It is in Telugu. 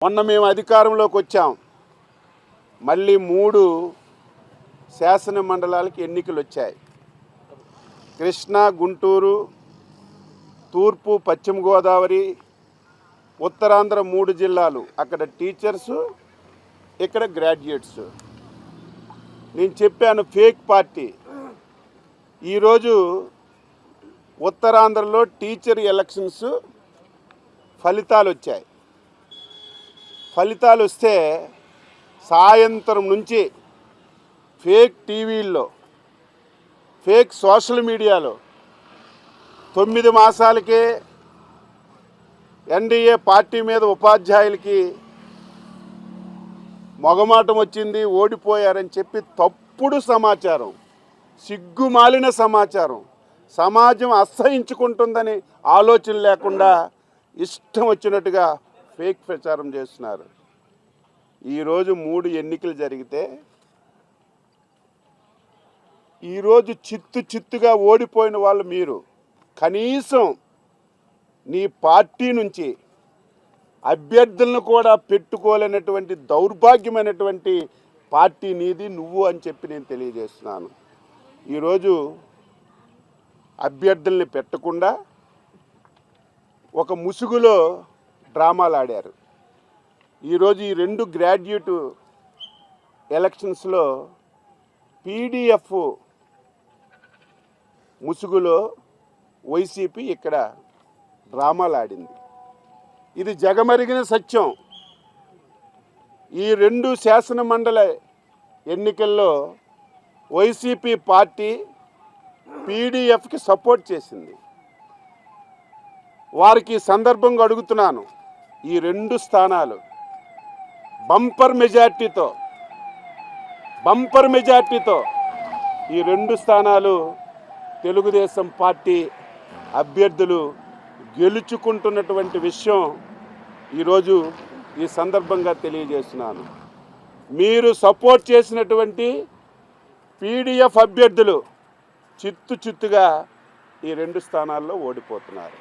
మొన్న మేము అధికారంలోకి వచ్చాం, మళ్ళీ 3 శాసన మండలాలకి ఎన్నికలు వచ్చాయి. కృష్ణా, గుంటూరు, తూర్పు, పశ్చిమ గోదావరి, ఉత్తరాంధ్ర 3 జిల్లాలు. అక్కడ టీచర్సు, ఇక్కడ గ్రాడ్యుయేట్స్. నేను చెప్పాను ఫేక్ పార్టీ. ఈరోజు ఉత్తరాంధ్రలో టీచర్ ఎలక్షన్స్ ఫలితాలు వచ్చాయి. ఫలితాలు వస్తే సాయంత్రం నుంచి ఫేక్ టీవీల్లో, ఫేక్ సోషల్ మీడియాలో 9 మాసాలకే ఎన్డీఏ పార్టీ మీద ఉపాధ్యాయులకి మొగమాటం వచ్చింది, ఓడిపోయారని చెప్పి తప్పుడు సమాచారం, సిగ్గుమాలిన సమాచారం, సమాజం అసహించుకుంటుందని ఆలోచన లేకుండా ఇష్టం వచ్చినట్టుగా ఫేక్ ప్రచారం చేస్తున్నారు. ఈరోజు 3 ఎన్నికలు జరిగితే ఈరోజు చిత్తుగా ఓడిపోయిన వాళ్ళు మీరు. కనీసం నీ పార్టీ నుంచి అభ్యర్థులను కూడా పెట్టుకోలేనటువంటి దౌర్భాగ్యమైనటువంటి పార్టీ నీది, నువ్వు అని చెప్పి నేను తెలియజేస్తున్నాను. ఈరోజు అభ్యర్థుల్ని పెట్టకుండా ఒక ముసుగులో డ్రామాలు ఆడారు. ఈరోజు ఈ 2 గ్రాడ్యుయేట్ ఎలక్షన్స్లో పీడీఎఫ్ ముసుగులో వైసీపీ ఇక్కడ డ్రామాలు ఆడింది. ఇది జగమరిగిన సత్యం. ఈ 2 శాసన మండలి ఎన్నికల్లో వైసీపీ పార్టీ పీడీఎఫ్కి సపోర్ట్ చేసింది. వారికి సందర్భంగా అడుగుతున్నాను, ఈ 2 స్థానాలు బంపర్ మెజార్టీతో ఈ 2 స్థానాలు తెలుగుదేశం పార్టీ అభ్యర్థులు గెలుచుకుంటున్నటువంటి విషయం ఈరోజు ఈ సందర్భంగా తెలియజేస్తున్నాను. మీరు సపోర్ట్ చేసినటువంటి పీడీఎఫ్ అభ్యర్థులు చిత్తుగా ఈ 2 స్థానాల్లో ఓడిపోతున్నారు.